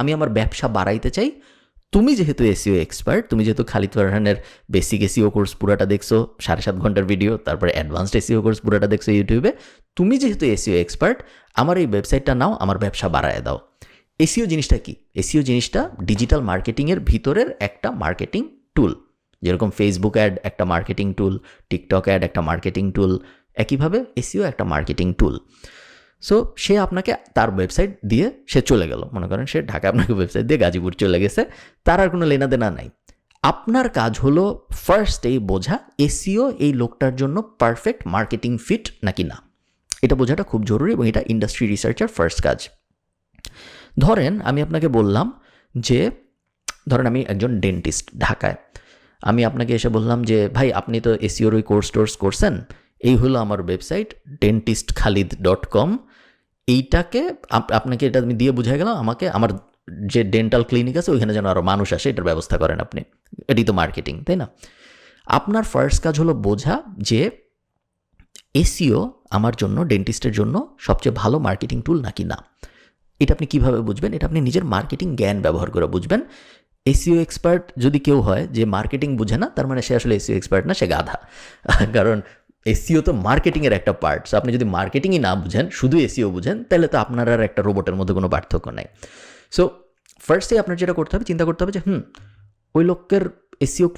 আমি আমার ব্যবসা বাড়াইতে চাই। তুমি যেহেতু এসইও এক্সপার্ট, তুমি যেহেতু খালিদ ফারহানের বেসিক এসইও কোর্স পুরাটা দেখছো, 7.5 ঘন্টার ভিডিও, তারপরে অ্যাডভান্সড এসইও কোর্স পুরাটা দেখছো ইউটিউবে, তুমি যেহেতু এসইও এক্সপার্ট, আমার এই ওয়েবসাইটটা নাও, আমার ব্যবসা বাড়ায় দাও। এসইও জিনিসটা কি? এসইও জিনিসটা ডিজিটাল মার্কেটিংয়ের ভিতরের একটা মার্কেটিং টুল। যেরকম ফেসবুক অ্যাড একটা মার্কেটিং টুল, টিকটক অ্যাড একটা মার্কেটিং টুল, একইভাবে এসইও একটা মার্কেটিং টুল। সো সে আপনাকে তার ওয়েবসাইট দিয়ে সে চলে গেল, মনে করেন সে ঢাকা আপনাকে ওয়েবসাইট দিয়ে গাজীপুর চলে গেছে, তার আর কোনো লেনাদেনা নাই। আপনার কাজ হলো ফার্স্ট এই বোঝা এসইও এই লোকটার জন্য পারফেক্ট মার্কেটিং ফিট নাকি না, এটা বোঝাটা খুব জরুরি এবং এটা ইন্ডাস্ট্রি রিসার্চার ফার্স্ট কাজ। ধরেন আমি আপনাকে বললাম যে, ধরেন আমি একজন ডেন্টিস্ট ঢাকায়, আমি আপনাকে এসে বললাম যে ভাই আপনি তো এসইওর ওই কোর্স করছেন, এই হলো আমার ওয়েবসাইট dentistKhalid.com, এইটাকে আপনাকে এটা আমি দিয়ে বুঝাই গেলাম, আমাকে আমার যে ডেন্টাল ক্লিনিক আছে ওইখানে যেন আরও মানুষ আসে এটার ব্যবস্থা করেন আপনি। এটাই তো মার্কেটিং, তাই না? আপনার ফার্স্ট কাজ হলো বোঝা যে এসইও আমার জন্য, ডেন্টিস্টের জন্য সবচেয়ে ভালো মার্কেটিং টুল নাকি না। এটা আপনি কীভাবে বুঝবেন? এটা আপনি নিজের মার্কেটিং জ্ঞান ব্যবহার করে বুঝবেন। এসইও এক্সপার্ট যদি কেউ হয় যে মার্কেটিং বুঝে না, তার মানে সে আসলে এসইও এক্সপার্ট না, সে গাধা। কারণ এসইও তো মার্কেটিংয়ের একটা পার্ট। সো আপনি যদি মার্কেটিংই না বুঝেন, শুধু এসইও বুঝেন, তাহলে তো আপনার আর একটা রোবটের মধ্যে কোনো পার্থক্য নাই। সো ফার্স্টে আপনার যেটা করতে হবে, চিন্তা করতে হবে যে ওই লোকের এসইও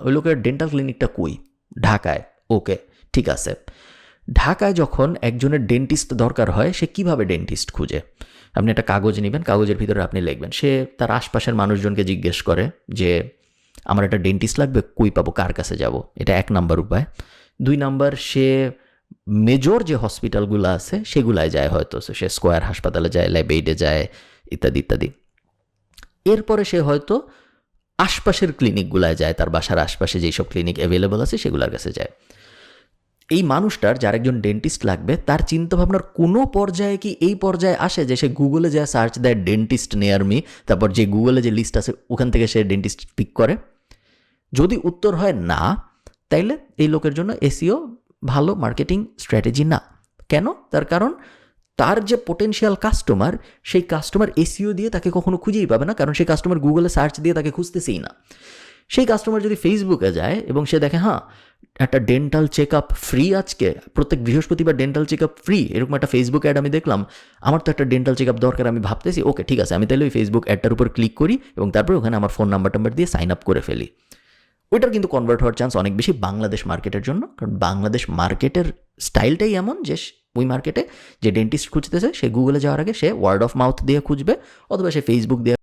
ওই লোকের ডেন্টাল ক্লিনিকটা কই? ঢাকায়। ওকে, ঠিক আছে। ঢাকায় যখন একজনের ডেন্টিস্ট দরকার হয়, সে কিভাবে ডেন্টিস্ট খুঁজে? আপনি একটা কাগজ নেবেন, কাগজের ভিতরে আপনি লিখবেন, সে তার আশপাশের মানুষজনকে জিজ্ঞেস করে যে আমার একটা ডেন্টিস্ট লাগবে, কই পাবো, কার কাছে যাব? এটা 1 নাম্বার উপায়। 2 নাম্বার, সে মেজর যে হসপিটালগুলো আছে সেগুলায় যায়, হয়তো সে স্কোয়ার হাসপাতালে যায়, ল্যাবেইডে যায়, ইত্যাদি ইত্যাদি। এরপরে সে হয়তো আশপাশের ক্লিনিকগুলায় যায়, তার বাসার আশপাশে যেসব ক্লিনিক অ্যাভেলেবল আছে সেগুলোর কাছে যায়। এই মানুষটার, যার একজন ডেন্টিস্ট লাগবে, তার চিন্তাভাবনার কোনো পর্যায়ে কি এই পর্যায়ে আসে যে সে গুগলে যা সার্চ দেয় ডেন্টিস্ট নিয়ার মি, তারপর যে গুগলে যে লিস্ট আছে ওখান থেকে সে ডেন্টিস্ট পিক করে? যদি উত্তর হয় না, তাইলে এই লোকের জন্য এসইও ভালো মার্কেটিং স্ট্র্যাটেজি না। কেন? তার কারণ তার যে পোটেনশিয়াল কাস্টমার, সেই কাস্টমার এসইও দিয়ে তাকে কখনো খুঁজেই পাবে না, কারণ সেই কাস্টমার গুগলে সার্চ দিয়ে তাকে খুঁজতেছেই না। সেই কাস্টমার যদি ফেসবুকে যায় এবং সে দেখে একটা ডেন্টাল চেক আপ ফ্রি, আজকে প্রত্যেক বৃহস্পতিবার ডেন্টাল চেক আপ ফ্রি, এরকম একটা ফেসবুক অ্যাড আমি দেখলাম, আমার তো একটা ডেন্টাল চেক আপ দরকার, আমি ভাবতেছি ওকে ঠিক আছে, আমি তাহলে ওই ফেসবুক অ্যাডটার উপর ক্লিক করি এবং তারপর ওখানে আমার ফোন নাম্বার দিয়ে সাইন আপ করে ফেলি। ওইটার কিন্তু কনভার্ট হওয়ার চান্স অনেক বেশি বাংলাদেশ মার্কেটের জন্য, কারণ বাংলাদেশ মার্কেটের স্টাইলটাই এমন যে ওই মার্কেটে যে ডেন্টিস্ট খুঁজতেছে সে গুগলে যাওয়ার আগে সে ওয়ার্ড অফ মাউথ দিয়ে খুঁজবে, অথবা সে ফেসবুক দিয়ে